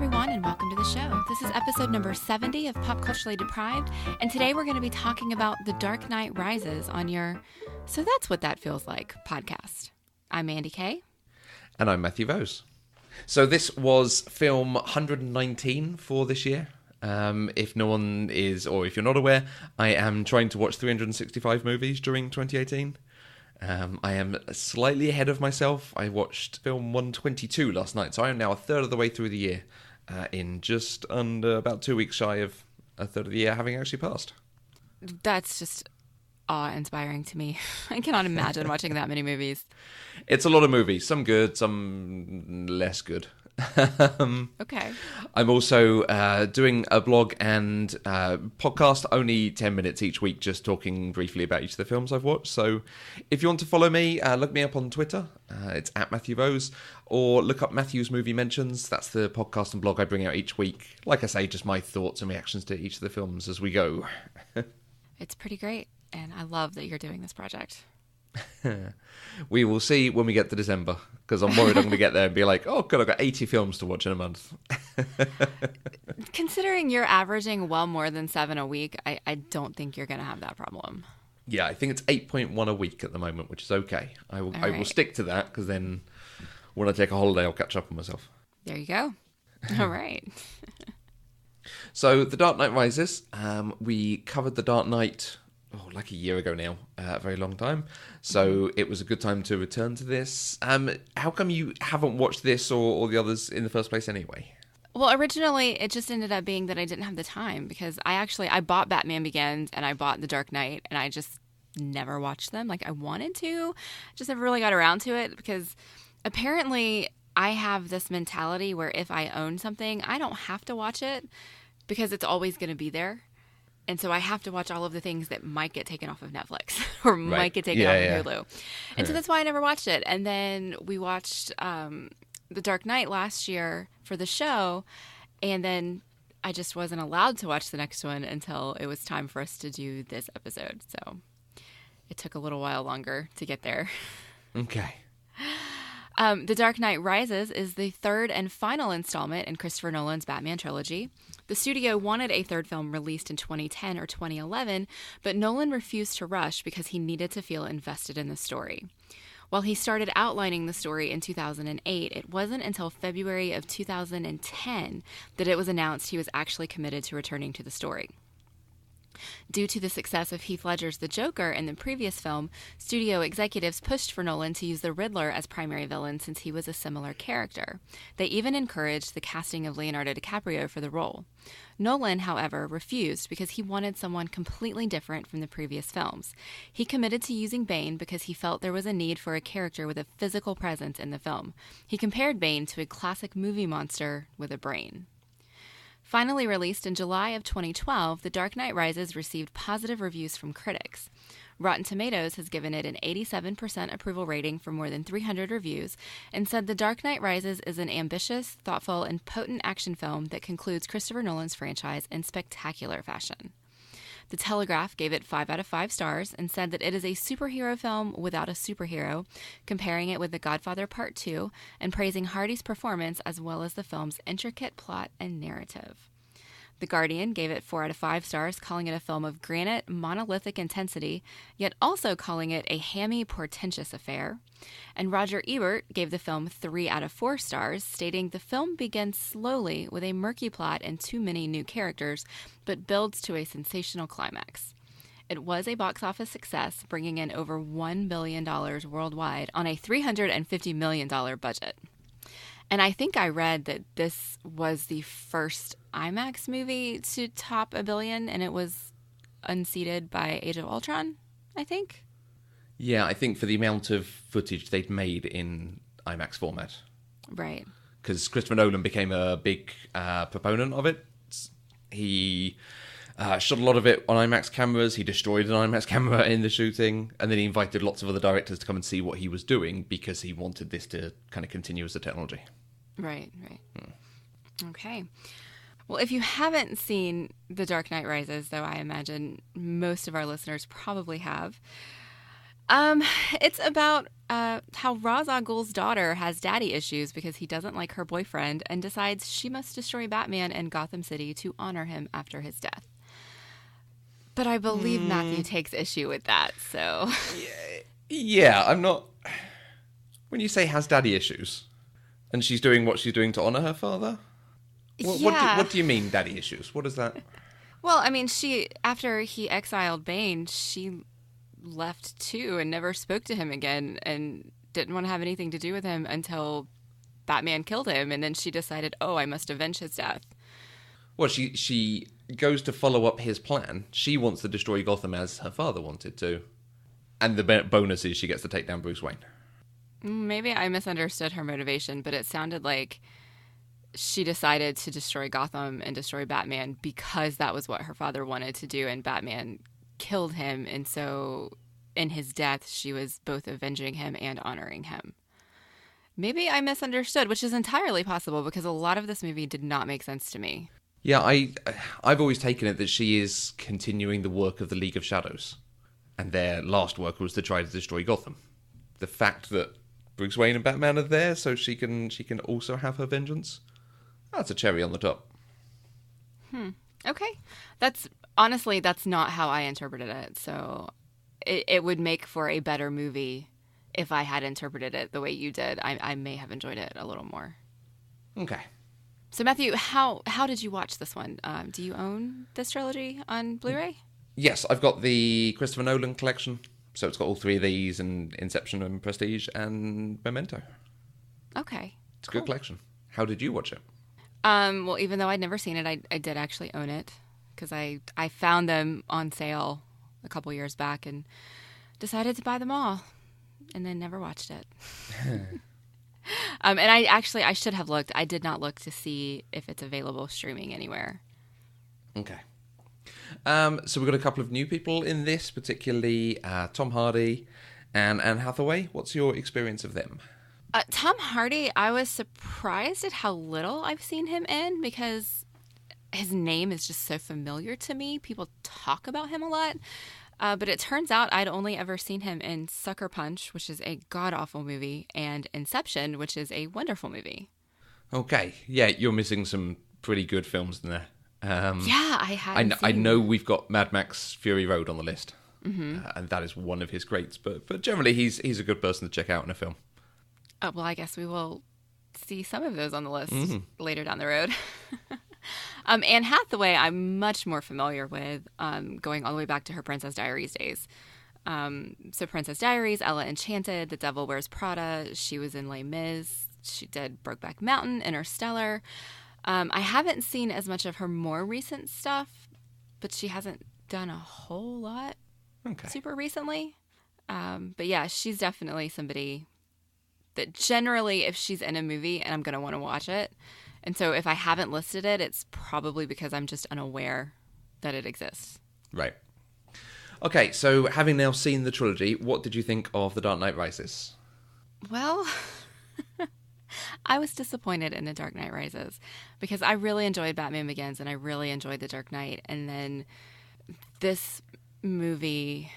everyone, and welcome to the show. This is episode number 70 of Pop Culturally Deprived, and today we're going to be talking about The Dark Knight Rises on your So That's What That Feels Like podcast. I'm Andy Kay. And I'm Matthew Vose. So this was film 119 for this year. If no one is, or if you're not aware, I am trying to watch 365 movies during 2018. I am slightly ahead of myself. I watched film 122 last night, so I am now a third of the way through the year, in just under about 2 weeks shy of a third of the year having actually passed. That's just awe-inspiring to me. I cannot imagine watching that many movies. It's a lot of movies, some good, some less good. Okay. I'm also doing a blog and podcast, only 10 minutes each week, just talking briefly about each of the films I've watched. So if you want to follow me, look me up on Twitter. It's at Matthew Vose, or look up Matthew's Movie Mentions. That's the podcast and blog I bring out each week. Like I say, just my thoughts and reactions to each of the films as we go. It's pretty great, and I love that you're doing this project. We will see when we get to December, because I'm worried I'm going to get there and be like, oh god, I've got 80 films to watch in a month. Considering you're averaging well more than 7 a week, I don't think you're going to have that problem. Yeah, I think it's 8.1 a week at the moment, which is okay. I will stick to that, because then when I take a holiday, I'll catch up on myself. There you go. All right. So, The Dark Knight Rises. We covered The Dark Knight like a year ago now, a very long time. So it was a good time to return to this. How come you haven't watched this or the others in the first place anyway? Well, originally, it just ended up being that I didn't have the time because I bought Batman Begins and I bought The Dark Knight and I just never watched them. Like I wanted to, just never really got around to it because apparently I have this mentality where if I own something, I don't have to watch it because it's always going to be there. And so I have to watch all of the things that might get taken off of Netflix or might get taken off of Hulu. And so that's why I never watched it. And then we watched The Dark Knight last year for the show. And then I just wasn't allowed to watch the next one until it was time for us to do this episode. So it took a little while longer to get there. Okay. The Dark Knight Rises is the third and final installment in Christopher Nolan's Batman trilogy. The studio wanted a third film released in 2010 or 2011, but Nolan refused to rush because he needed to feel invested in the story. While he started outlining the story in 2008, it wasn't until February of 2010 that it was announced he was actually committed to returning to the story. Due to the success of Heath Ledger's The Joker in the previous film, studio executives pushed for Nolan to use the Riddler as primary villain since he was a similar character. They even encouraged the casting of Leonardo DiCaprio for the role. Nolan, however, refused because he wanted someone completely different from the previous films. He committed to using Bane because he felt there was a need for a character with a physical presence in the film. He compared Bane to a classic movie monster with a brain. Finally released in July of 2012, The Dark Knight Rises received positive reviews from critics. Rotten Tomatoes has given it an 87% approval rating for more than 300 reviews and said The Dark Knight Rises is an ambitious, thoughtful, and potent action film that concludes Christopher Nolan's franchise in spectacular fashion. The Telegraph gave it 5 out of 5 stars and said that it is a superhero film without a superhero, comparing it with The Godfather Part 2 and praising Hardy's performance as well as the film's intricate plot and narrative. The Guardian gave it 4 out of 5 stars, calling it a film of granite, monolithic intensity, yet also calling it a hammy, portentous affair. And Roger Ebert gave the film 3 out of 4 stars, stating the film begins slowly with a murky plot and too many new characters, but builds to a sensational climax. It was a box office success, bringing in over $1 billion worldwide on a $350 million budget. And I think I read that this was the first IMAX movie to top $1 billion, and it was unseated by Age of Ultron, I think. Yeah, I think for the amount of footage they'd made in IMAX format. Right. Because Christopher Nolan became a big proponent of it. He shot a lot of it on IMAX cameras. He destroyed an IMAX camera in the shooting. And then he invited lots of other directors to come and see what he was doing because he wanted this to kind of continue as a technology. Right. Okay. Well, if you haven't seen The Dark Knight Rises, though I imagine most of our listeners probably have, Um, it's about how Ra's al Ghul's daughter has daddy issues because he doesn't like her boyfriend and decides she must destroy Batman and Gotham City to honor him after his death. But I believe Matthew takes issue with that, so... Yeah, I'm not... When you say has daddy issues, and she's doing what she's doing to honor her father? What do you mean, daddy issues? What is that? Well, I mean, after he exiled Bane, she left too and never spoke to him again and didn't want to have anything to do with him until Batman killed him, and then she decided, oh, I must avenge his death. Well, she goes to follow up his plan. She wants to destroy Gotham as her father wanted to. And the bonus is she gets to take down Bruce Wayne. Maybe I misunderstood her motivation, but it sounded like she decided to destroy Gotham and destroy Batman because that was what her father wanted to do, and Batman killed him, and so in his death she was both avenging him and honoring him. Maybe I misunderstood, which is entirely possible because a lot of this movie did not make sense to me. Yeah, I've always taken it that she is continuing the work of the League of Shadows, and their last work was to try to destroy Gotham. The fact that Bruce Wayne and Batman are there so she can also have her vengeance, that's a cherry on the top. Okay. Honestly, that's not how I interpreted it. So it would make for a better movie if I had interpreted it the way you did. I may have enjoyed it a little more. Okay. So Matthew, how did you watch this one? Do you own this trilogy on Blu-ray? Yes, I've got the Christopher Nolan collection. So it's got all three of these, and Inception and Prestige and Memento. Okay. It's a good collection. How did you watch it? Well, even though I'd never seen it, I did actually own it because I found them on sale a couple years back and decided to buy them all and then never watched it. And I should have looked. I did not look to see if it's available streaming anywhere. Okay. So we've got a couple of new people in this, particularly Tom Hardy and Anne Hathaway. What's your experience of them? Tom Hardy, I was surprised at how little I've seen him in because his name is just so familiar to me. People talk about him a lot. But it turns out I'd only ever seen him in Sucker Punch, which is a god-awful movie, and Inception, which is a wonderful movie. Okay. Yeah, you're missing some pretty good films in there. Yeah, I hadn't I know we've got Mad Max Fury Road on the list, and that is one of his greats. But generally, he's a good person to check out in a film. Well, I guess we will see some of those on the list later down the road. Anne Hathaway, I'm much more familiar with, going all the way back to her Princess Diaries days. So Princess Diaries, Ella Enchanted, The Devil Wears Prada. She was in Les Mis. She did Brokeback Mountain, Interstellar. I haven't seen as much of her more recent stuff, but she hasn't done a whole lot super recently. But yeah, she's definitely somebody that generally, if she's in a movie and I'm going to want to watch it. And so if I haven't listed it, it's probably because I'm just unaware that it exists. Right. Okay, so having now seen the trilogy, what did you think of The Dark Knight Rises? Well, I was disappointed in The Dark Knight Rises because I really enjoyed Batman Begins and I really enjoyed The Dark Knight. And then this movie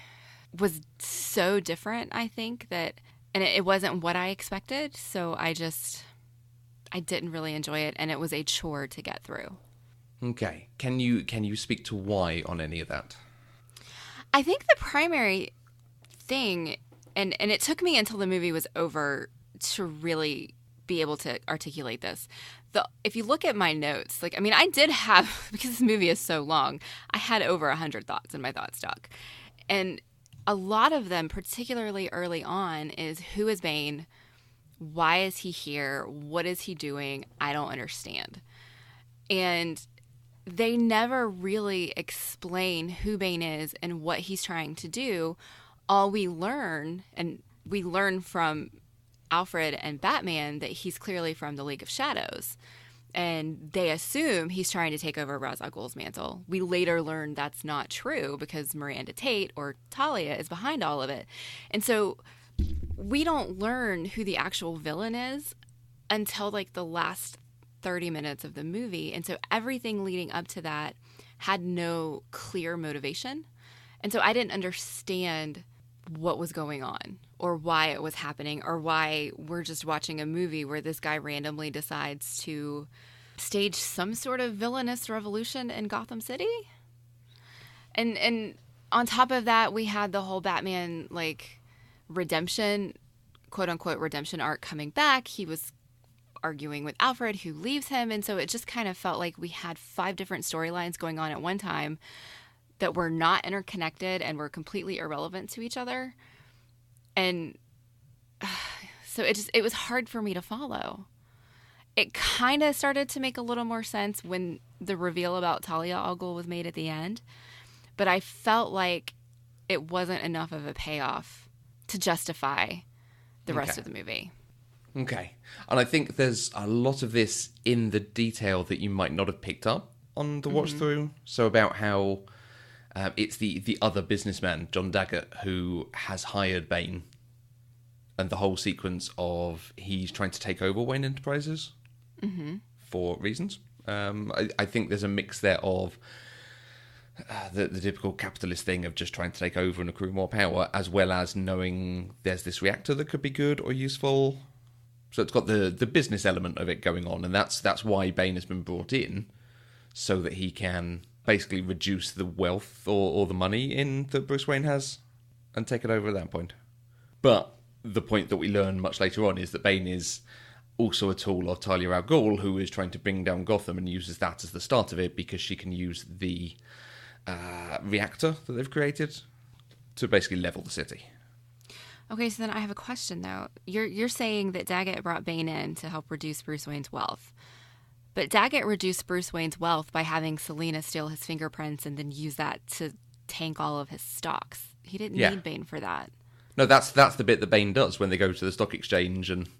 was so different, I think, that, and it wasn't what I expected. So I didn't really enjoy it, and it was a chore to get through. Okay. Can you speak to why on any of that? I think the primary thing, and it took me until the movie was over to really be able to articulate this. If you look at my notes, I did have, because this movie is so long, I had over 100 thoughts in my thought stock. And a lot of them, particularly early on, is who is Bane? Why is he here? What is he doing? I don't understand. And they never really explain who Bane is and what he's trying to do. All we learn, and we learn from Alfred and Batman, that he's clearly from the League of Shadows. And they assume he's trying to take over Ra's al Ghul's mantle. We later learn that's not true because Miranda Tate, or Talia, is behind all of it. And so we don't learn who the actual villain is until the last 30 minutes of the movie. And so everything leading up to that had no clear motivation. And so I didn't understand what was going on or why it was happening or why we're just watching a movie where this guy randomly decides to stage some sort of villainous revolution in Gotham City. And on top of that, we had the whole Batman like redemption, quote unquote redemption arc coming back. He was arguing with Alfred, who leaves him, and so it just kind of felt like we had 5 different storylines going on at one time that were not interconnected and were completely irrelevant to each other. And so it was hard for me to follow. It kind of started to make a little more sense when the reveal about Talia al Ghul was made at the end, but I felt like it wasn't enough of a payoff to justify the rest of the movie. Okay. And I think there's a lot of this in the detail that you might not have picked up on the watch through. So about how it's the other businessman, John Daggett, who has hired Bane. And the whole sequence of he's trying to take over Wayne Enterprises for reasons. I think there's a mix there of the typical capitalist thing of just trying to take over and accrue more power, as well as knowing there's this reactor that could be good or useful. So it's got the business element of it going on, and that's why Bane has been brought in, so that he can basically reduce the wealth or the money in that Bruce Wayne has and take it over at that point. But the point that we learn much later on is that Bane is also a tool of Talia al Ghul, who is trying to bring down Gotham and uses that as the start of it because she can use the reactor that they've created to basically level the city. Okay, so then I have a question, though. You're saying that Daggett brought Bane in to help reduce Bruce Wayne's wealth. But Daggett reduced Bruce Wayne's wealth by having Selina steal his fingerprints and then use that to tank all of his stocks. He didn't need Bane for that. No, that's the bit that Bane does when they go to the stock exchange and take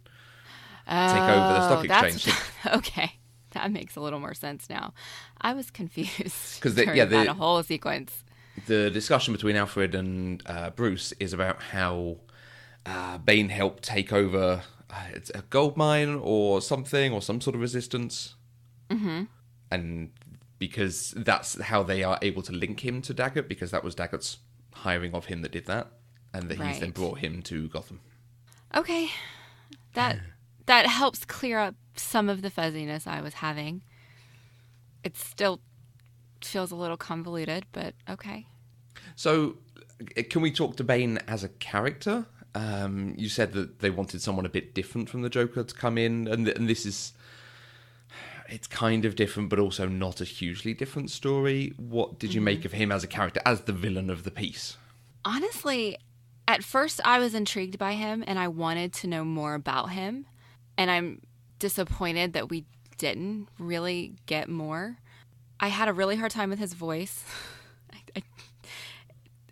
over the stock exchange. Okay, that makes a little more sense now. I was confused because that a whole sequence. The discussion between Alfred and Bruce is about how Bane helped take over it's a gold mine or something, or some sort of resistance. And because that's how they are able to link him to Daggett, because that was Daggett's hiring of him that did that, and that he's then brought him to Gotham. Okay, that helps clear up some of the fuzziness I was having. It still feels a little convoluted, but okay. So, can we talk to Bane as a character? You said that they wanted someone a bit different from the Joker to come in, and this is... It's kind of different, but also not a hugely different story. What did you make of him as a character, as the villain of the piece? Honestly, at first I was intrigued by him, and I wanted to know more about him. And I'm disappointed that we didn't really get more. I had a really hard time with his voice.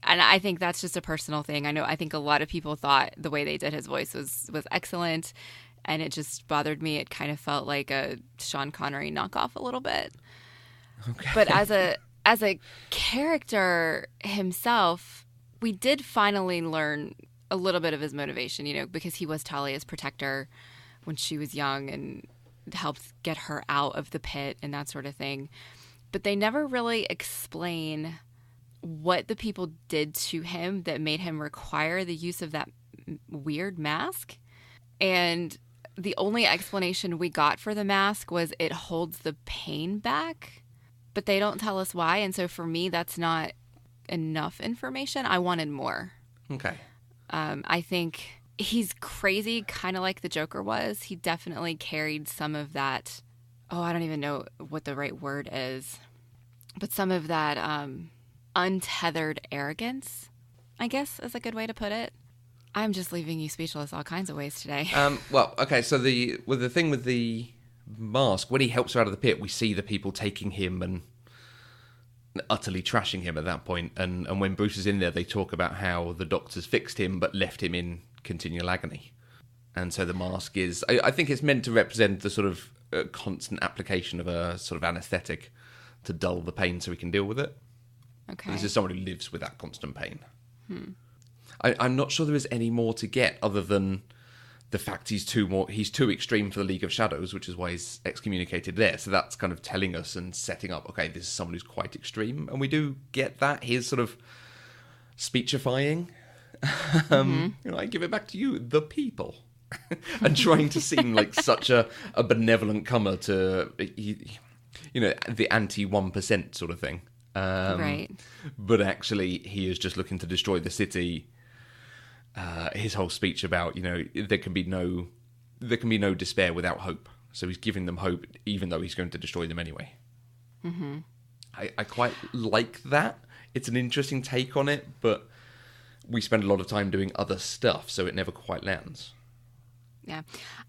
And I think that's just a personal thing. I think a lot of people thought the way they did his voice was excellent. And it just bothered me. It kind of felt like a Sean Connery knockoff a little bit. Okay. But as a character himself, we did finally learn a little bit of his motivation, because he was Talia's protector when she was young and helped get her out of the pit and that sort of thing. But they never really explain what the people did to him that made him require the use of that weird mask. And the only explanation we got for the mask was it holds the pain back, but they don't tell us why. And so for me, that's not enough information. I wanted more. Okay. I think he's crazy, kind of like the Joker was. He definitely carried some of that. Oh, I don't even know what the right word is, but some of that untethered arrogance, I guess, is a good way to put it. I'm just leaving you speechless all kinds of ways today. Well, okay, so the thing with the mask, when he helps her out of the pit, we see the people taking him and utterly trashing him at that point. And when Bruce is in there, they talk about how the doctors fixed him but left him in continual agony. And so the mask is... I think it's meant to represent the sort of constant application of a sort of anaesthetic to dull the pain so he can deal with it. Okay. This is someone who lives with that constant pain. I'm not sure there is any more to get other than the fact he's too extreme for the League of Shadows, which is why he's excommunicated there. So that's kind of telling us and setting up, okay, this is someone who's quite extreme. And we do get that. His sort of speechifying I give it back to you, the people. And trying to seem like such a benevolent comer to, the anti 1% sort of thing. Right. But actually, he is just looking to destroy the city. His whole speech about, there can be no despair without hope. So he's giving them hope, even though he's going to destroy them anyway. Mm-hmm. I quite like that. It's an interesting take on it, but we spend a lot of time doing other stuff, so it never quite lands. Yeah.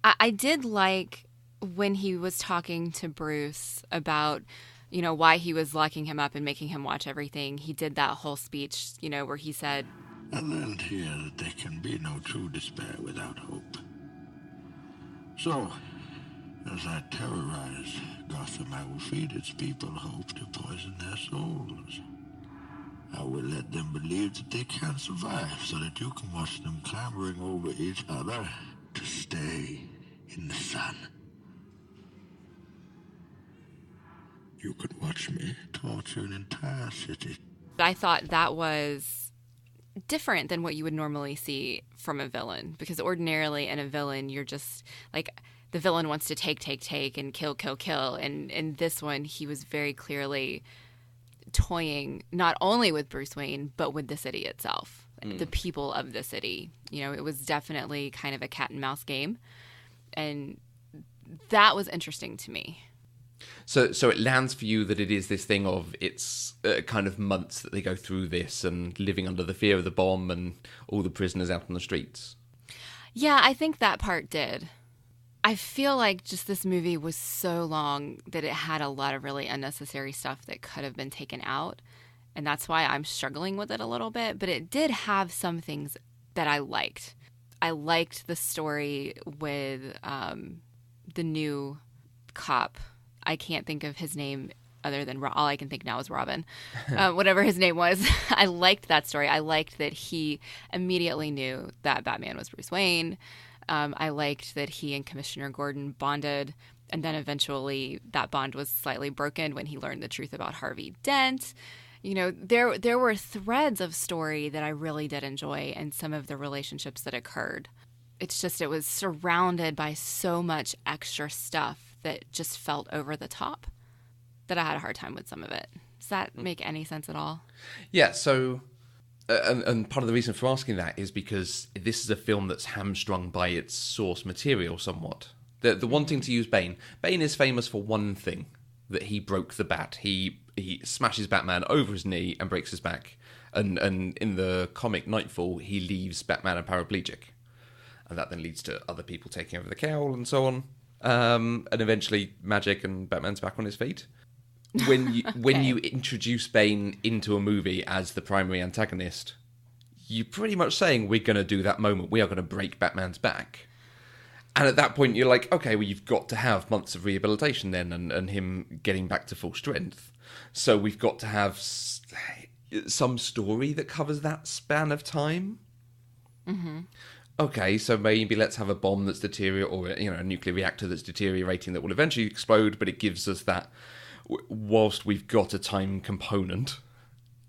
I did like when he was talking to Bruce about, why he was locking him up and making him watch everything. He did that whole speech, where he said, "I learned here that there can be no true despair without hope. So, as I terrorize Gotham, I will feed its people hope to poison their souls. I will let them believe that they can survive so that you can watch them clambering over each other to stay in the sun. You could watch me torture an entire city." I thought that was different than what you would normally see from a villain, because ordinarily in a villain, you're just like, the villain wants to take and kill. And in this one, he was very clearly toying not only with Bruce Wayne, but with the city itself, the people of the city. It was definitely kind of a cat and mouse game. And that was interesting to me. So it lands for you that it is this thing of it's kind of months that they go through this and living under the fear of the bomb and all the prisoners out on the streets. Yeah, I think that part did. I feel like just this movie was so long that it had a lot of really unnecessary stuff that could have been taken out. And that's why I'm struggling with it a little bit. But it did have some things that I liked. I liked the story with the new cop. I can't think of his name other than all I can think now is Robin. Whatever his name was. I liked that story. I liked that he immediately knew that Batman was Bruce Wayne. I liked that he and Commissioner Gordon bonded, and then eventually that bond was slightly broken when he learned the truth about Harvey Dent. There were threads of story that I really did enjoy, and some of the relationships that occurred. It's just it was surrounded by so much extra stuff that just felt over the top that I had a hard time with some of it. Does that make any sense at all? Yeah, so... And part of the reason for asking that is because this is a film that's hamstrung by its source material somewhat. The wanting to use Bane. Bane is famous for one thing, that he broke the bat. He smashes Batman over his knee and breaks his back. And in the comic Nightfall, he leaves Batman a paraplegic. And that then leads to other people taking over the cowl and so on. And eventually magic and Batman's back on his feet. When you introduce Bane into a movie as the primary antagonist, you're pretty much saying we're going to do that moment. We are going to break Batman's back. And at that point, you're like, okay, well, you've got to have months of rehabilitation then and him getting back to full strength. So we've got to have some story that covers that span of time. Mm-hmm. Okay, so maybe let's have a bomb that's deteriorating, or a nuclear reactor that's deteriorating that will eventually explode, but it gives us that... Whilst we've got a time component,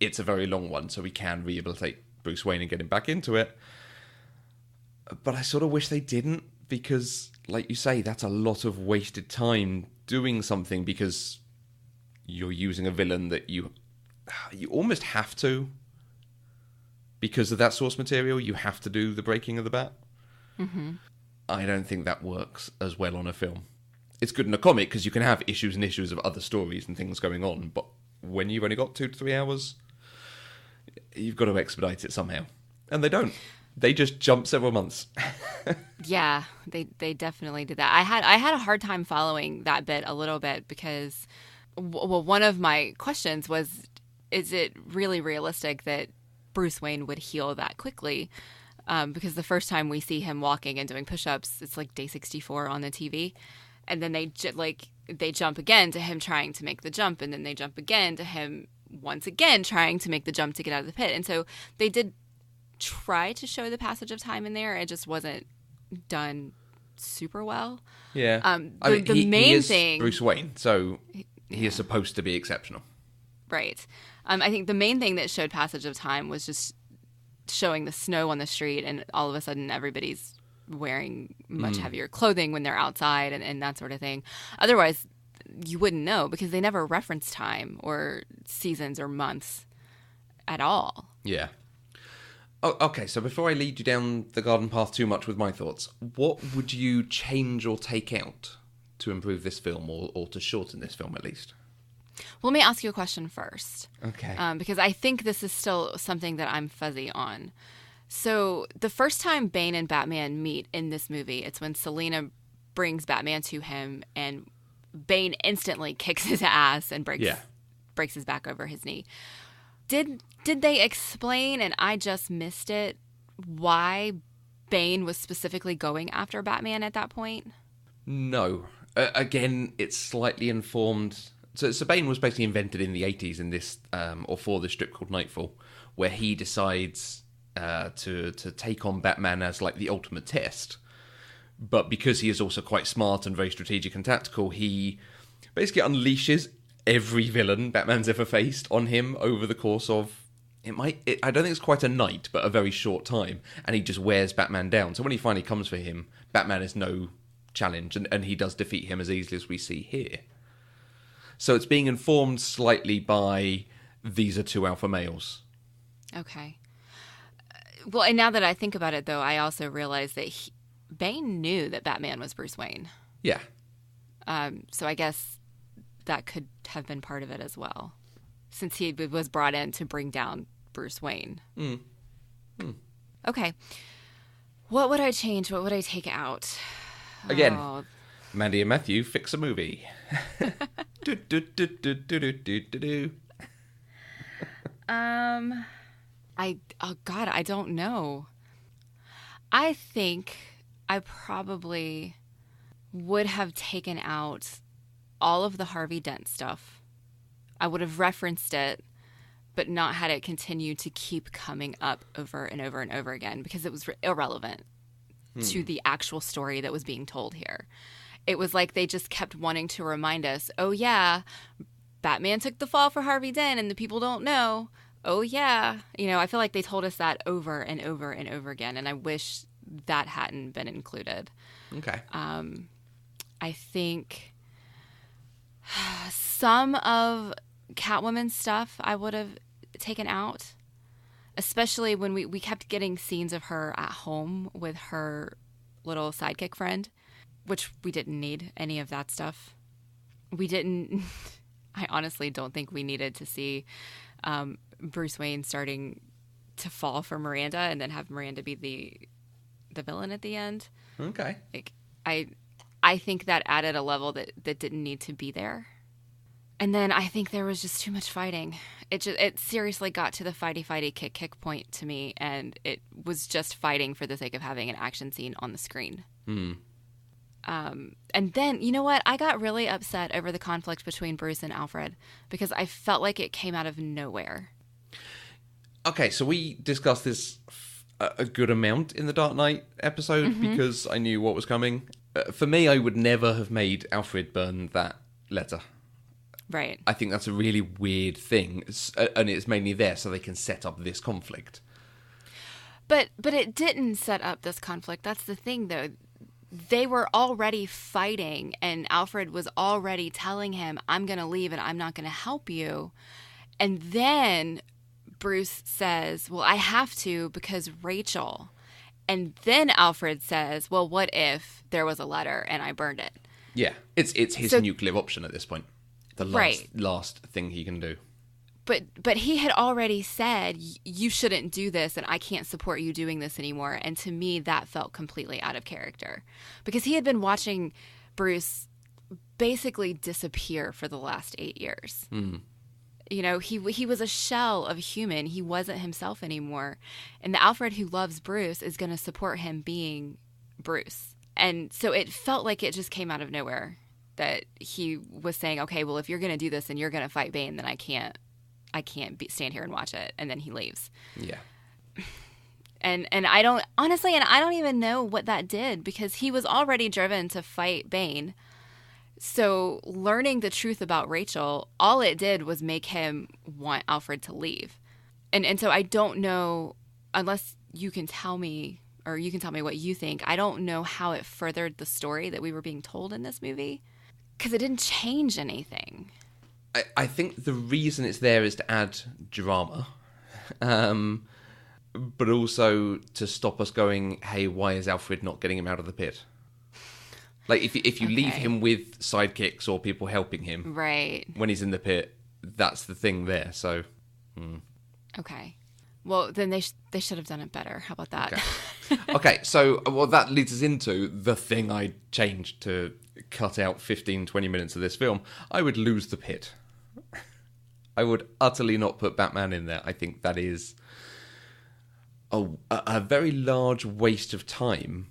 it's a very long one, so we can rehabilitate Bruce Wayne and get him back into it. But I sort of wish they didn't, because, like you say, that's a lot of wasted time doing something, because you're using a villain that you almost have to. Because of that source material, you have to do the breaking of the bat. Mm-hmm. I don't think that works as well on a film. It's good in a comic because you can have issues and issues of other stories and things going on, but when you've only got 2 to 3 hours, you've got to expedite it somehow. And they don't. They just jump several months. Yeah, they definitely did that. I had a hard time following that bit a little bit because, well, one of my questions was, is it really realistic that Bruce Wayne would heal that quickly? Because the first time we see him walking and doing push-ups, it's like day 64 on the TV. And then they jump again to him trying to make the jump, and then they jump again to him once again trying to make the jump to get out of the pit. And so they did try to show the passage of time in there. It just wasn't done super well. Yeah. The main he is thing, Bruce Wayne, so he is supposed to be exceptional. Right. I think the main thing that showed passage of time was just showing the snow on the street, and all of a sudden everybody's wearing much heavier clothing when they're outside and that sort of thing. Otherwise, you wouldn't know because they never reference time or seasons or months at all. Yeah. Oh, okay, so before I lead you down the garden path too much with my thoughts, what would you change or take out to improve this film, or to shorten this film at least? Well, let me ask you a question first. Okay. Because I think this is still something that I'm fuzzy on. So the first time Bane and Batman meet in this movie, it's when Selina brings Batman to him, and Bane instantly kicks his ass and breaks his back over his knee. Did they explain, and I just missed it, why Bane was specifically going after Batman at that point? No. Again, it's slightly informed. So Bane was basically invented in the 80s in this, or for this strip called Nightfall, where he decides to take on Batman as like the ultimate test. But because he is also quite smart and very strategic and tactical, he basically unleashes every villain Batman's ever faced on him over the course of, I don't think it's quite a night, but a very short time. And he just wears Batman down. So when he finally comes for him, Batman is no challenge, and he does defeat him as easily as we see here. So it's being informed slightly by, these are two alpha males. Okay. Well, and now that I think about it, though, I also realize that Bane knew that Batman was Bruce Wayne. Yeah. So I guess that could have been part of it as well, since he was brought in to bring down Bruce Wayne. Okay. What would I change? What would I take out? Again, Oh, Mandy and Matthew fix a movie. do, do, do, do, do, do, do, do. I don't know. I think I probably would have taken out all of the Harvey Dent stuff. I would have referenced it, but not had it continue to keep coming up over and over and over again, because it was irrelevant to the actual story that was being told here. It was like they just kept wanting to remind us, oh yeah, Batman took the fall for Harvey Dent and the people don't know. Oh yeah. I feel like they told us that over and over and over again, and I wish that hadn't been included. Okay. I think some of Catwoman's stuff I would have taken out, especially when we kept getting scenes of her at home with her little sidekick friend, which we didn't need any of that stuff. I honestly don't think we needed to see Bruce Wayne starting to fall for Miranda and then have Miranda be the villain at the end. Okay. I think that added a level that didn't need to be there. And then I think there was just too much fighting. It seriously got to the fighty kick point to me, and it was just fighting for the sake of having an action scene on the screen. And then, you know what? I got really upset over the conflict between Bruce and Alfred because I felt like it came out of nowhere. Okay, so we discussed this a good amount in the Dark Knight episode because I knew what was coming. For me, I would never have made Alfred burn that letter. Right. I think that's a really weird thing, and it's mainly there so they can set up this conflict. But it didn't set up this conflict. That's the thing, though. They were already fighting, and Alfred was already telling him, I'm going to leave and I'm not going to help you. And then Bruce says, well, I have to because Rachel. And then Alfred says, well, what if there was a letter and I burned it? Yeah, it's his nuclear option at this point. The last thing he can do. But he had already said, you shouldn't do this and I can't support you doing this anymore. And to me, that felt completely out of character. Because he had been watching Bruce basically disappear for the last 8 years. He was a shell of a human. He wasn't himself anymore. And the Alfred who loves Bruce is going to support him being Bruce. And so it felt like it just came out of nowhere. That he was saying, okay, well, if you're going to do this and you're going to fight Bane, then I can't stand here and watch it. And then he leaves. Yeah. And I don't even know what that did because he was already driven to fight Bane. So learning the truth about Rachel, all it did was make him want Alfred to leave. And so I don't know unless you can tell me, or you can tell me what you think, I don't know how it furthered the story that we were being told in this movie, because it didn't change anything. I think the reason it's there is to add drama, but also to stop us going, hey, why is Alfred not getting him out of the pit? Like, if you leave him with sidekicks or people helping him right when he's in the pit, that's the thing there. So, Okay. Well, then they should have done it better. How about that? Okay, so well, that leads us into the thing I changed to cut out 15, 20 minutes of this film. I would lose the pit. I would utterly not put Batman in there. I think that is a very large waste of time.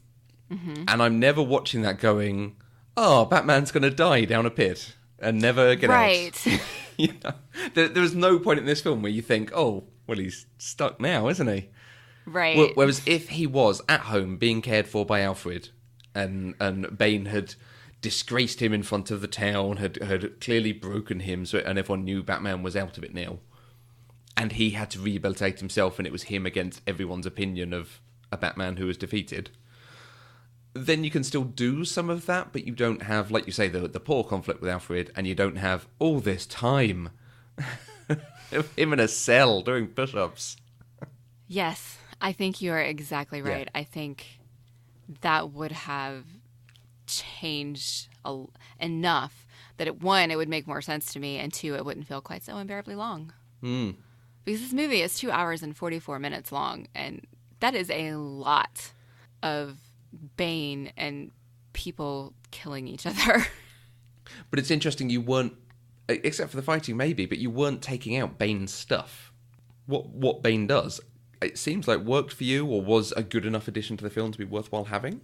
Mm-hmm. And I'm never watching that going, oh, Batman's going to die down a pit and never get out. Right. You know, there's no point in this film where you think, oh, well, he's stuck now, isn't he? Right. Whereas if he was at home being cared for by Alfred and Bane had disgraced him in front of the town, had clearly broken him, and everyone knew Batman was out of it now, and he had to rehabilitate himself, and it was him against everyone's opinion of a Batman who was defeated, then you can still do some of that, but you don't have, like you say, the poor conflict with Alfred, and you don't have all this time of him in a cell doing push-ups. Yes, I think you are exactly right. Yeah. I think that would have changed enough that it would make more sense to me, and two, it wouldn't feel quite so unbearably long. Because this movie is 2 hours and 44 minutes long, and that is a lot of Bane and people killing each other. But it's interesting, you weren't, except for the fighting maybe, but you weren't taking out Bane's stuff. What Bane does, it seems like worked for you, or was a good enough addition to the film to be worthwhile having?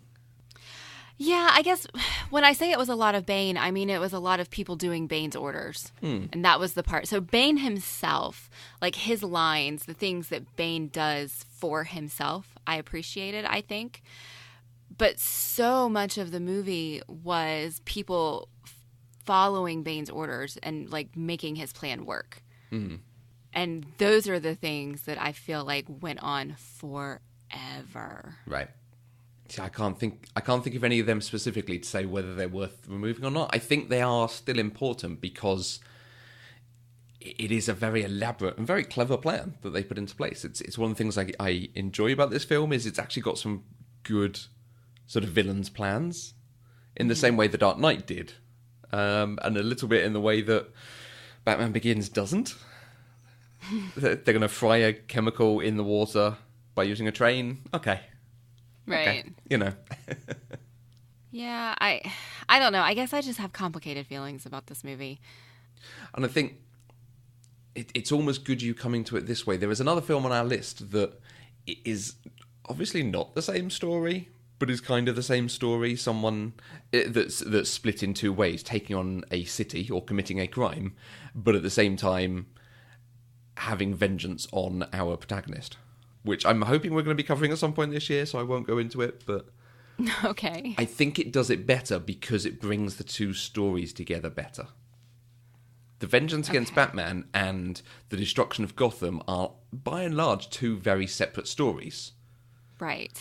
Yeah, I guess when I say it was a lot of Bane, I mean it was a lot of people doing Bane's orders. And that was the part. So Bane himself, like his lines, the things that Bane does for himself, I appreciated, I think. But so much of the movie was people following Bane's orders and like making his plan work. And those are the things that I feel like went on forever. Right. See, I can't think of any of them specifically to say whether they're worth removing or not. I think they are still important because it is a very elaborate and very clever plan that they put into place. It's one of the things I enjoy about this film is it's actually got some good sort of villains' plans in the same way The Dark Knight did, and a little bit in the way that Batman Begins doesn't. They're going to fry a chemical in the water by using a train. Okay. Right. Okay. You know. Yeah, I don't know. I guess I just have complicated feelings about this movie. And I think it's almost good you coming to it this way. There is another film on our list that is obviously not the same story, but is kind of the same story. Someone that's split in two ways, taking on a city or committing a crime, but at the same time having vengeance on our protagonist, which I'm hoping we're going to be covering at some point this year, so I won't go into it, but Okay. I think it does it better because it brings the two stories together better. The Vengeance Against Batman and The Destruction of Gotham are, by and large, two very separate stories. Right.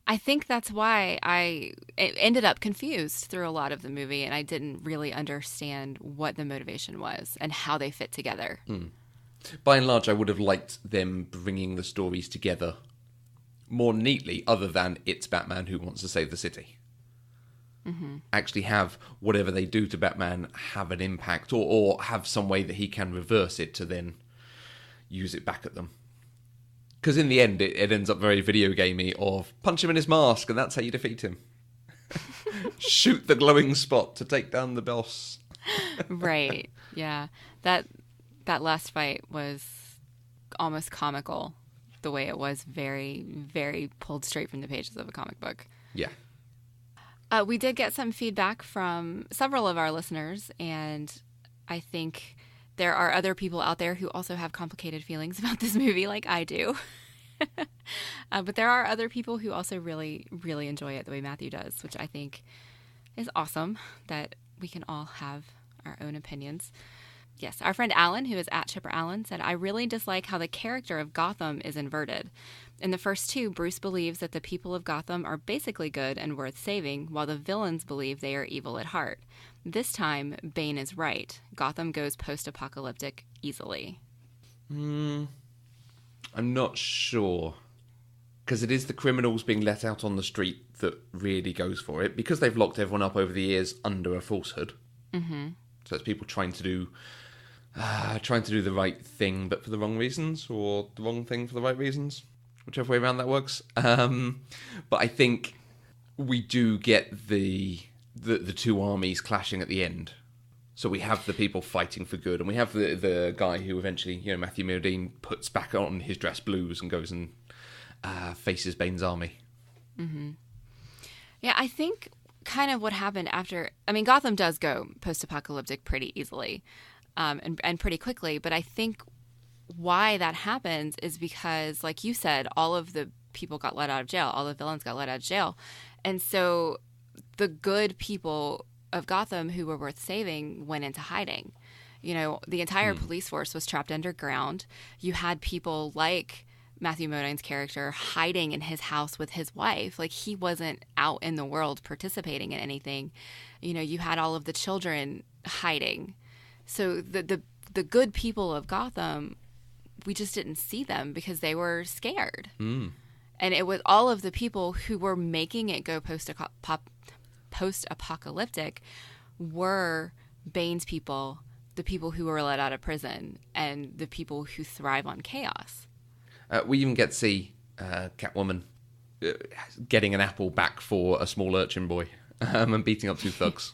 I think that's why I ended up confused through a lot of the movie, and I didn't really understand what the motivation was and how they fit together. By and large, I would have liked them bringing the stories together more neatly, other than it's Batman who wants to save the city. Actually have whatever they do to Batman have an impact, or have some way that he can reverse it to then use it back at them. Because in the end, it ends up very video gamey of punch him in his mask and that's how you defeat him. Shoot the glowing spot to take down the boss. Right. Yeah. That last fight was almost comical, the way it was very, very pulled straight from the pages of a comic book. Yeah. We did get some feedback from several of our listeners, and I think there are other people out there who also have complicated feelings about this movie like I do. But there are other people who also really, really enjoy it the way Matthew does, which I think is awesome that we can all have our own opinions. Yes, our friend Alan, who is at Chipper Allen, said, I really dislike how the character of Gotham is inverted. In the first two, Bruce believes that the people of Gotham are basically good and worth saving, while the villains believe they are evil at heart. This time, Bane is right. Gotham goes post-apocalyptic easily. I'm not sure. Because it is the criminals being let out on the street that really goes for it, because they've locked everyone up over the years under a falsehood. Mm-hmm. So it's people trying to do the right thing, but for the wrong reasons, or the wrong thing for the right reasons, whichever way around that works. But I think we do get the two armies clashing at the end. So we have the people fighting for good, and we have the guy who eventually, Matthew Modine puts back on his dress blues and goes and faces Bane's army. Mm-hmm. Yeah, I think kind of what happened after... I mean, Gotham does go post-apocalyptic pretty easily and pretty quickly, but I think why that happens is because, like you said, all of the people got let out of jail. All the villains got let out of jail. And so the good people of Gotham who were worth saving went into hiding. The entire police force was trapped underground. You had people like Matthew Modine's character hiding in his house with his wife. Like, he wasn't out in the world participating in anything. You had all of the children hiding. So the good people of Gotham, we just didn't see them because they were scared. And it was all of the people who were making it go post-apocalyptic were Bane's people, the people who were let out of prison, and the people who thrive on chaos. We even get to see Catwoman getting an apple back for a small urchin boy and beating up two thugs.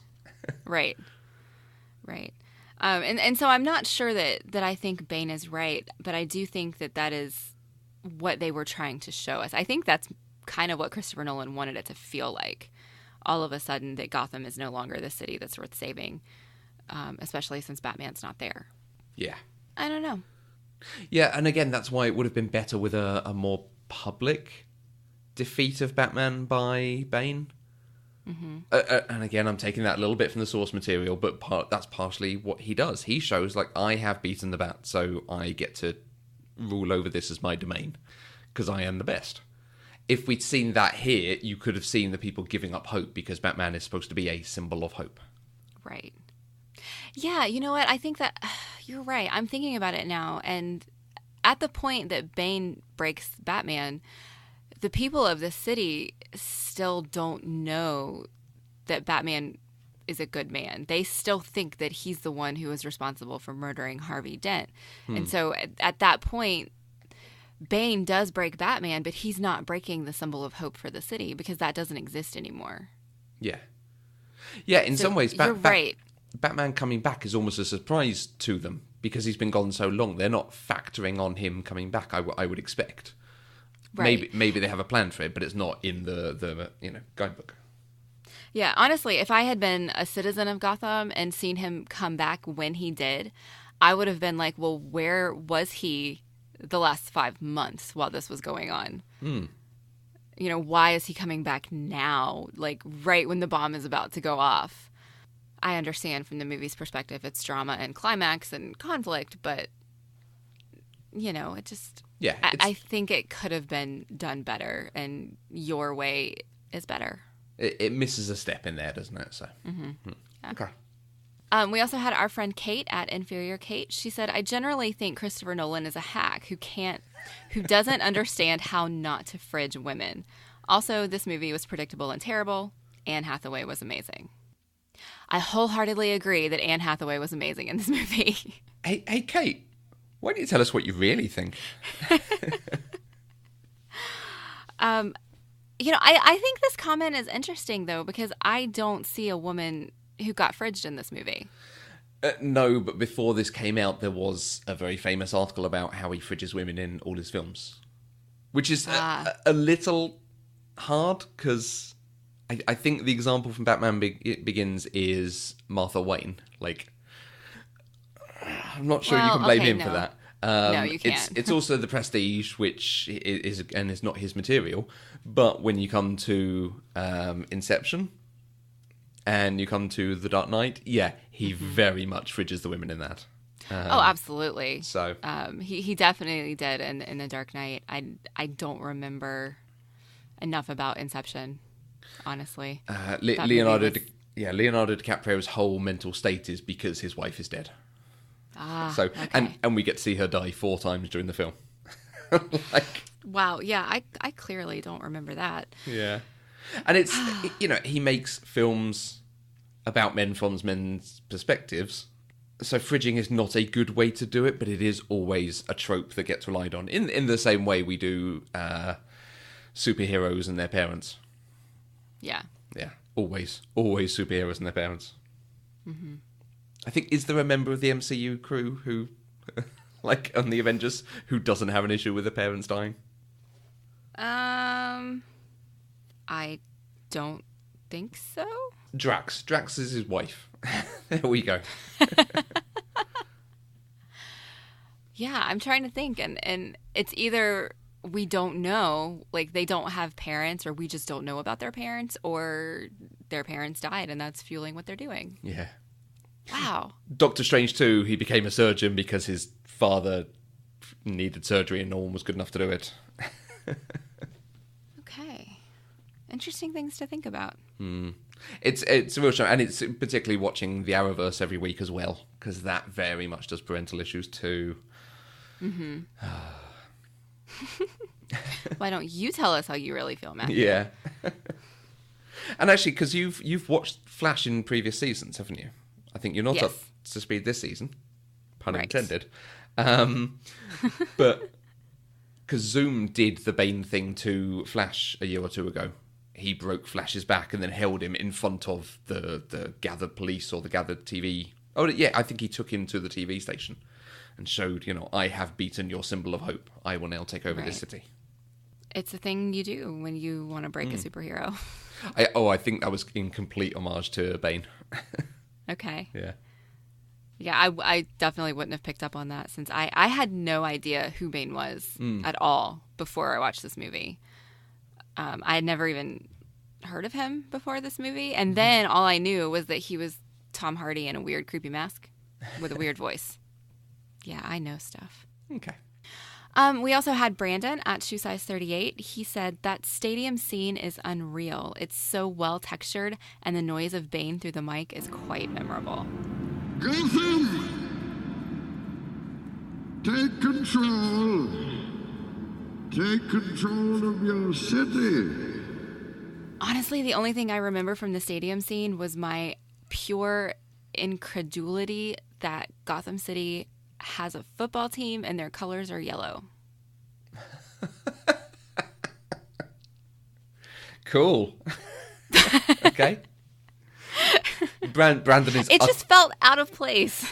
Right. And so I'm not sure that I think Bane is right, but I do think that is what they were trying to show us. I think that's kind of what Christopher Nolan wanted it to feel like. All of a sudden that Gotham is no longer the city that's worth saving, especially since Batman's not there. Yeah. I don't know. Yeah, and again, that's why it would have been better with a more public defeat of Batman by Bane. Mm-hmm. And again, I'm taking that a little bit from the source material, but that's partially what he does. He shows, like, I have beaten the Bat, so I get to rule over this as my domain, because I am the best. If we'd seen that here, you could have seen the people giving up hope, because Batman is supposed to be a symbol of hope. Right. Yeah, you know what? I think that you're right. I'm thinking about it now, and at the point that Bane breaks Batman, the people of the city still don't know that Batman is a good man. They still think that he's the one who was responsible for murdering Harvey Dent. And so at that point, Bane does break Batman, but he's not breaking the symbol of hope for the city because that doesn't exist anymore. Yeah. Yeah, in some ways, you're right. Batman coming back is almost a surprise to them because he's been gone so long. They're not factoring on him coming back, I would expect. Right. Maybe they have a plan for it, but it's not in the guidebook. Yeah, honestly, if I had been a citizen of Gotham and seen him come back when he did, I would have been like, well, where was he the last 5 months while this was going on? Why is he coming back now, like right when the bomb is about to go off? I understand from the movie's perspective, it's drama and climax and conflict, but, it just... Yeah, I think it could have been done better, and your way is better. It misses a step in there, doesn't it? So, Yeah. Okay. We also had our friend Kate at Inferior Kate. She said, I generally think Christopher Nolan is a hack who doesn't understand how not to fridge women. Also, this movie was predictable and terrible. Anne Hathaway was amazing. I wholeheartedly agree that Anne Hathaway was amazing in this movie. Hey, Kate. Why don't you tell us what you really think? I think this comment is interesting, though, because I don't see a woman who got fridged in this movie. No, but before this came out, there was a very famous article about how he fridges women in all his films. Which is a little hard, because I think the example from Batman Begins is Martha Wayne. Like... I'm not sure you can blame him for that. No, you can't. It's also The Prestige, which is not his material. But when you come to Inception and you come to The Dark Knight, yeah, he very much fridges the women in that. Oh, absolutely. So he definitely did in The Dark Knight. I don't remember enough about Inception, honestly. Leonardo DiCaprio's whole mental state is because his wife is dead. So okay. and we get to see her die 4 times during the film. Like, Wow, yeah, I clearly don't remember that. yeah. And it's, he makes films about men from men's perspectives. So fridging is not a good way to do it, but it is always a trope that gets relied on in the same way we do superheroes and their parents. Yeah. Yeah, always superheroes and their parents. Mm-hmm. I think, is there a member of the MCU crew who, like on the Avengers, who doesn't have an issue with their parents dying? I don't think so. Drax is his wife. There we go. Yeah, I'm trying to think, and it's either we don't know, like they don't have parents, or we just don't know about their parents, or their parents died and that's fueling what they're doing. Yeah. Wow. Doctor Strange 2, he became a surgeon because his father needed surgery and no one was good enough to do it. Okay. Interesting things to think about. It's a real show, and it's particularly watching the Arrowverse every week as well, because that very much does parental issues too. Mm-hmm. Why don't you tell us how you really feel, Matthew? Yeah. And actually, because you've watched Flash in previous seasons, haven't you? I think you're not up to speed this season. Pun intended. But because Zoom did the Bane thing to Flash a year or 2 ago. He broke Flash's back and then held him in front of the gathered police or the gathered TV. Oh, yeah, I think he took him to the TV station and showed, I have beaten your symbol of hope. I will now take over this city. It's a thing you do when you want to break a superhero. I think that was in complete homage to Bane. Okay. Yeah. Yeah, I definitely wouldn't have picked up on that, since I had no idea who Bane was at all before I watched this movie. I had never even heard of him before this movie. And then all I knew was that he was Tom Hardy in a weird, creepy mask with a weird voice. Yeah, I know stuff. Okay. We also had Brandon at Shoe Size 38. He said that stadium scene is unreal. It's so well textured, and the noise of Bane through the mic is quite memorable. Gotham! Take control! Take control of your city! Honestly, the only thing I remember from the stadium scene was my pure incredulity that Gotham City has a football team and their colors are yellow. Cool. Okay. Brandon is... It just felt out of place.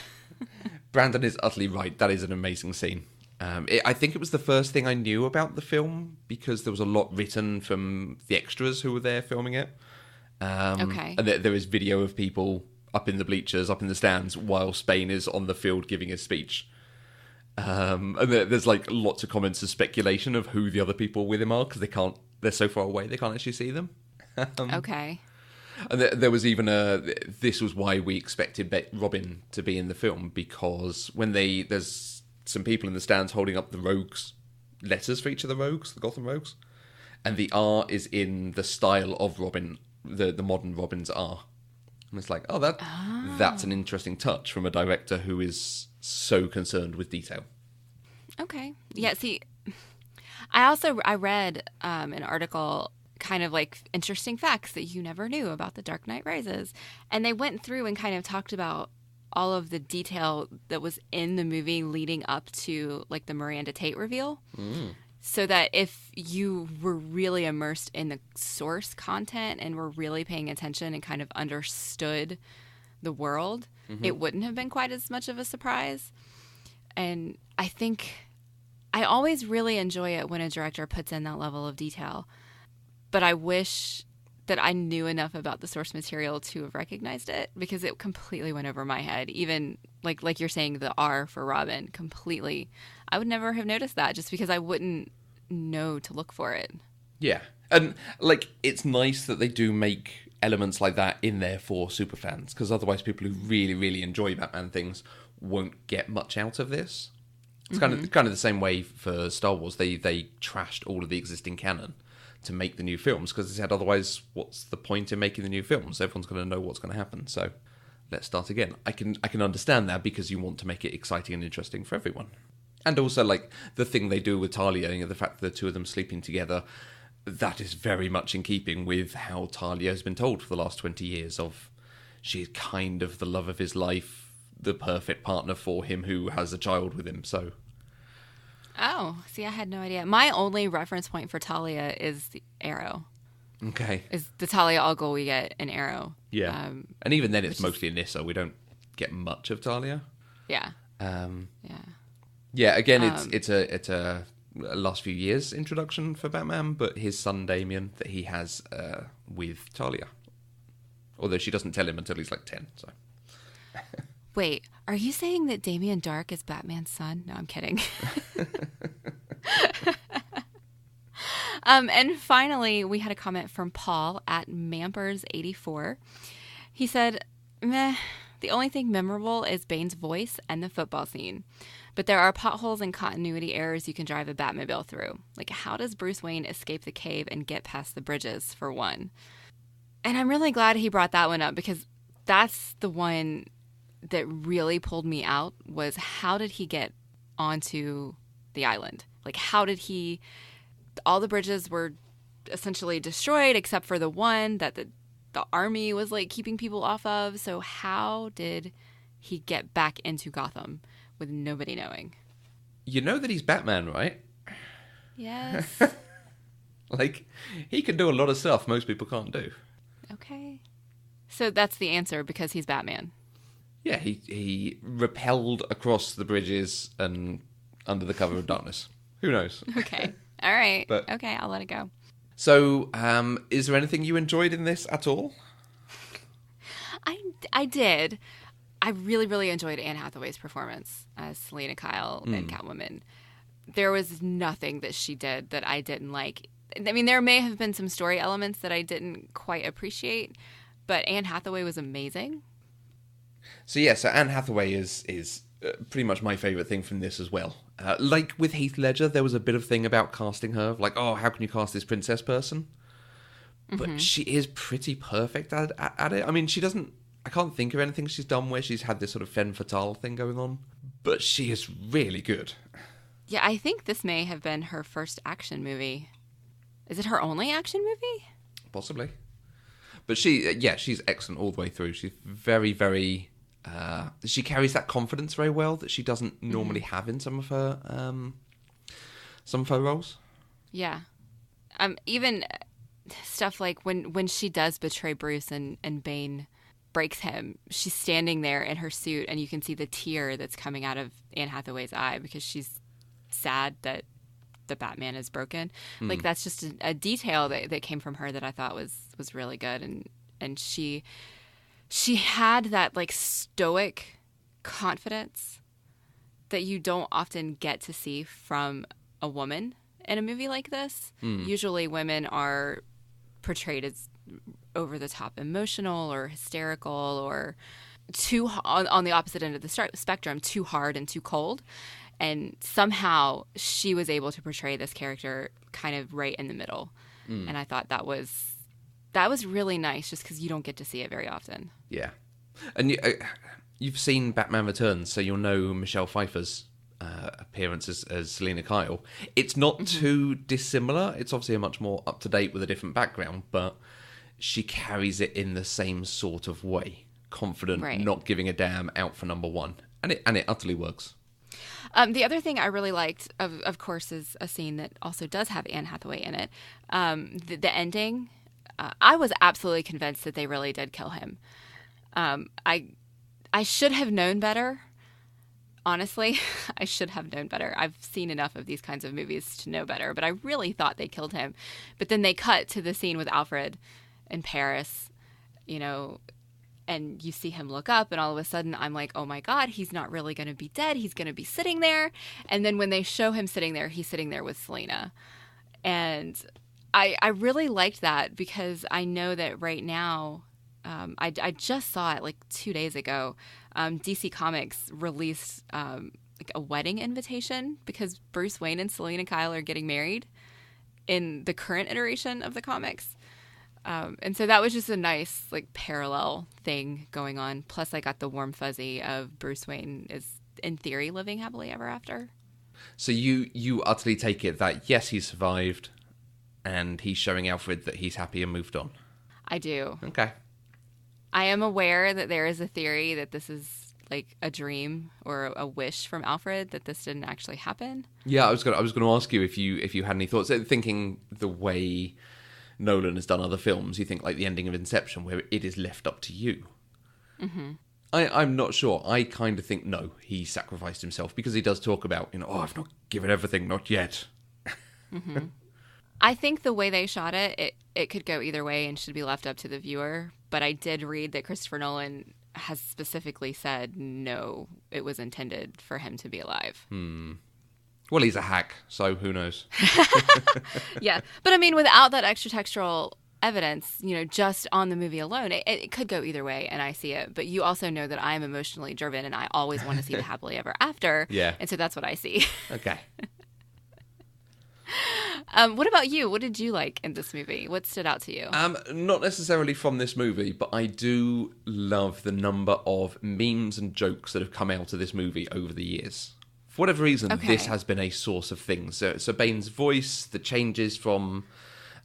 Brandon is utterly right. That is an amazing scene. I think it was the first thing I knew about the film because there was a lot written from the extras who were there filming it. Okay. And there is video of people up in the bleachers, up in the stands, while Spain is on the field giving his speech. And there's like lots of comments and speculation of who the other people with him are because they're so far away they can't actually see them. Okay. And there was even this was why we expected Robin to be in the film, because when there's some people in the stands holding up the rogues' letters for each of the rogues, the Gotham rogues, and the R is in the style of Robin, the modern Robins are. And it's like, that's an interesting touch from a director who is so concerned with detail. Okay. Yeah, see, I read an article, kind of like interesting facts that you never knew about The Dark Knight Rises. And they went through and kind of talked about all of the detail that was in the movie leading up to like the Miranda Tate reveal. So that if you were really immersed in the source content and were really paying attention and kind of understood the world, it wouldn't have been quite as much of a surprise. And I think I always really enjoy it when a director puts in that level of detail. But I wish that I knew enough about the source material to have recognized it, because it completely went over my head. Even like you're saying, the R for Robin, completely. I would never have noticed that just because I wouldn't know to look for it. Yeah. And like it's nice that they do make elements like that in there for superfans, because otherwise people who really, really enjoy Batman things won't get much out of this. It's kind of the same way for Star Wars. They trashed all of the existing canon to make the new films because they said otherwise, what's the point in making the new films? Everyone's going to know what's going to happen. So let's start again. I can understand that because you want to make it exciting and interesting for everyone. And also, like, the thing they do with Talia, you know, the fact that the two of them sleeping together, that is very much in keeping with how Talia has been told for the last 20 years of she's kind of the love of his life, the perfect partner for him who has a child with him. So, oh, see, I had no idea. My only reference point for Talia is the Arrow. okay, Is the Talia al Ghul we get in Arrow? yeah, and even then it's mostly Nissa. We don't get much of Talia. Yeah. Yeah. Yeah. Again, it's a last few years introduction for Batman, but his son Damien that he has with Talia, although she doesn't tell him until he's like 10. So. Wait, are you saying that Damien Dark is Batman's son? No, I'm kidding. And finally, we had a comment from Paul at Mampers84. He said, meh, the only thing memorable is Bane's voice and the football scene. But there are potholes and continuity errors you can drive a Batmobile through. Like, how does Bruce Wayne escape the cave and get past the bridges, for one? And I'm really glad he brought that one up because that's the one that really pulled me out was how did he get onto the island? Like, how did he... All the bridges were essentially destroyed except for the one that the army was, like, keeping people off of. So how did he get back into Gotham with nobody knowing? You know that he's Batman, right? Yes. Like, he can do a lot of stuff most people can't do. Okay. So that's the answer, because he's Batman. Yeah, he repelled across the bridges and under the cover of darkness. Who knows? Okay. All right. But- okay, I'll let it go. So, is there anything you enjoyed in this at all? I did. I really, really enjoyed Anne Hathaway's performance as Selena Kyle and Catwoman. There was nothing that she did that I didn't like. I mean, there may have been some story elements that I didn't quite appreciate, but Anne Hathaway was amazing. So Anne Hathaway is pretty much my favourite thing from this as well. Like with Heath Ledger, there was a bit of thing about casting her, like, oh, how can you cast this princess person? But she is pretty perfect at it. I mean, I can't think of anything she's done where she's had this sort of femme fatale thing going on, but she is really good. Yeah, I think this may have been her first action movie. Is it her only action movie? Possibly. But she's excellent all the way through. She's very, very... she carries that confidence very well that she doesn't normally have in some of her roles. Yeah. Even stuff like when she does betray Bruce and Bane breaks him, she's standing there in her suit and you can see the tear that's coming out of Anne Hathaway's eye because she's sad that the Batman is broken. Like, that's just a detail that came from her that I thought was really good. And she had that, like, stoic confidence that you don't often get to see from a woman in a movie like this. Usually women are portrayed as over-the-top emotional or hysterical or too on the opposite end of the spectrum, too hard and too cold. And somehow she was able to portray this character kind of right in the middle. And I thought that was really nice just because you don't get to see it very often. Yeah. And you've seen Batman Returns, so you'll know Michelle Pfeiffer's appearance as Selena Kyle. It's not too dissimilar. It's obviously a much more up-to-date with a different background, but she carries it in the same sort of way. Confident, Right. not giving a damn, out for number one. And it utterly works. The other thing I really liked, of course, is a scene that also does have Anne Hathaway in it. The ending, I was absolutely convinced that they really did kill him. I should have known better. Honestly, I should have known better. I've seen enough of these kinds of movies to know better, but I really thought they killed him. But then they cut to the scene with Alfred in Paris, and you see him look up, and all of a sudden I'm like, oh my God, he's not really going to be dead. He's going to be sitting there. And then when they show him sitting there, he's sitting there with Selena. And I really liked that because I know that right now, I just saw it like 2 days ago. DC Comics released like a wedding invitation because Bruce Wayne and Selina Kyle are getting married in the current iteration of the comics. And so that was just a nice like parallel thing going on. Plus I got the warm fuzzy of Bruce Wayne is in theory living happily ever after. So you utterly take it that, yes, he survived, and he's showing Alfred that he's happy and moved on. I do. Okay. I am aware that there is a theory that this is like a dream or a wish from Alfred, that this didn't actually happen. Yeah, I was gonna ask you if you had any thoughts. Thinking the way Nolan has done other films, you think like the ending of Inception, where it is left up to you. Mm-hmm. I'm not sure. I kind of think no, he sacrificed himself, because he does talk about, I've not given everything, not yet. Mm-hmm. I think the way they shot it could go either way and should be left up to the viewer. But I did read that Christopher Nolan has specifically said no, it was intended for him to be alive. Well, he's a hack, so who knows? Yeah, but I mean, without that extra textual evidence, just on the movie alone, it could go either way, and I see it. But you also know that I am emotionally driven, and I always want to see the happily ever after. Yeah. And so that's what I see. Okay. What about you? What did you like in this movie? What stood out to you? Not necessarily from this movie, but I do love the number of memes and jokes that have come out of this movie over the years. For whatever reason, This has been a source of things. So Bane's voice, the changes from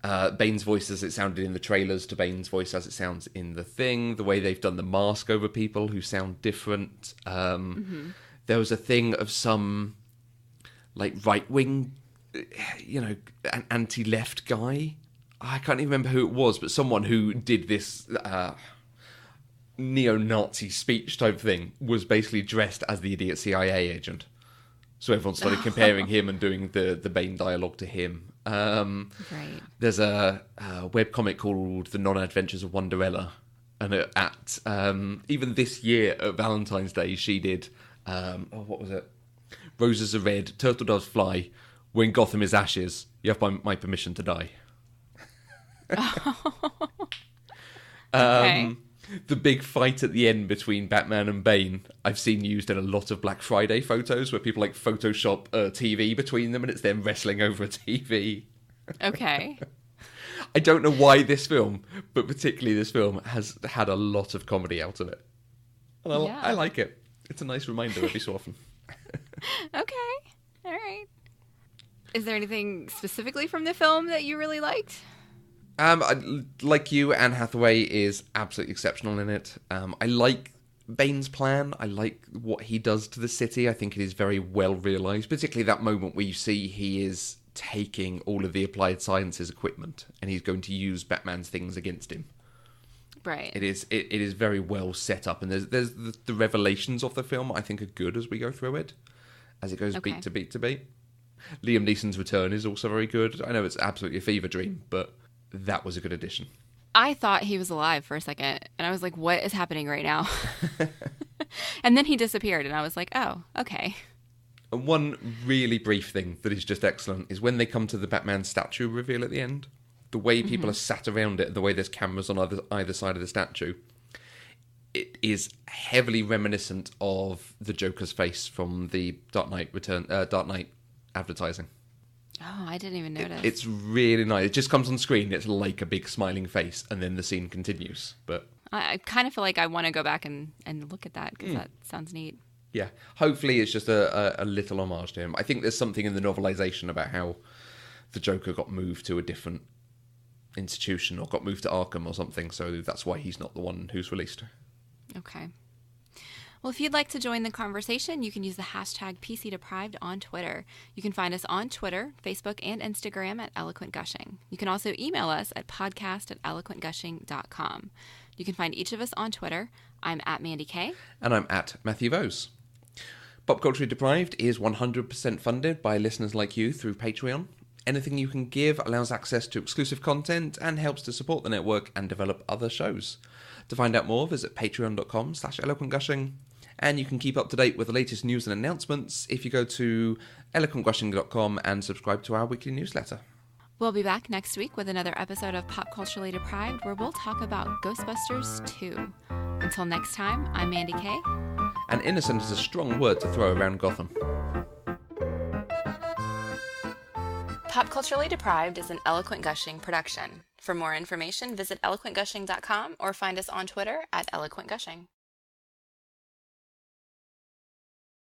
Bane's voice as it sounded in the trailers to Bane's voice as it sounds in the thing, the way they've done the mask over people who sound different. There was a thing of some like right-wing, an anti-left guy. I can't even remember who it was, but someone who did this neo-Nazi speech type thing was basically dressed as the idiot CIA agent. So everyone started comparing him and doing the Bane dialogue to him. Right. There's a webcomic called The Non-Adventures of Wonderella. And even this year at Valentine's Day, she did, what was it? Roses are red, turtle doves fly. When Gotham is ashes, you have my permission to die. Okay. The big fight at the end between Batman and Bane, I've seen used in a lot of Black Friday photos where people like Photoshop a TV between them and it's them wrestling over a TV. Okay. I don't know why this film, but particularly this film, has had a lot of comedy out of it. And I like it. It's a nice reminder every so often. Okay. All right. Is there anything specifically from the film that you really liked? Like you, Anne Hathaway is absolutely exceptional in it. I like Bane's plan. I like what he does to the city. I think it is very well realised, particularly that moment where you see he is taking all of the applied sciences equipment and he's going to use Batman's things against him. Right. It is very well set up, and there's the revelations of the film I think are good as we go through it, as it goes beat to beat to beat. Liam Neeson's return is also very good. I know it's absolutely a fever dream, but that was a good addition. I thought he was alive for a second, and I was like, what is happening right now? And then he disappeared, and I was like, oh, okay. And one really brief thing that is just excellent is when they come to the Batman statue reveal at the end, the way people are sat around it, the way there's cameras on either side of the statue, it is heavily reminiscent of the Joker's face from the Dark Knight advertising. Oh, I didn't even notice. It's really nice. It just comes on screen. It's like a big smiling face, and then the scene continues. But I kind of feel like I want to go back and look at that because that sounds neat. yeah, hopefully it's just a little homage to him. I think there's something in the novelization about how the Joker got moved to a different institution or got moved to Arkham or something, so that's why he's not the one who's released. Okay. Well, if you'd like to join the conversation, you can use the hashtag PCDeprived on Twitter. You can find us on Twitter, Facebook, and Instagram at Eloquent Gushing. You can also email us at podcast@eloquentgushing.com. You can find each of us on Twitter. I'm at Mandy Kay. And I'm at Matthew Vose. Pop Culture Deprived is 100% funded by listeners like you through Patreon. Anything you can give allows access to exclusive content and helps to support the network and develop other shows. To find out more, visit patreon.com/eloquentgushing. And you can keep up to date with the latest news and announcements if you go to eloquentgushing.com and subscribe to our weekly newsletter. We'll be back next week with another episode of Pop Culturally Deprived where we'll talk about Ghostbusters 2. Until next time, I'm Mandy Kay. and innocent is a strong word to throw around Gotham. Pop Culturally Deprived is an Eloquent Gushing production. For more information, visit eloquentgushing.com or find us on Twitter @eloquentgushing.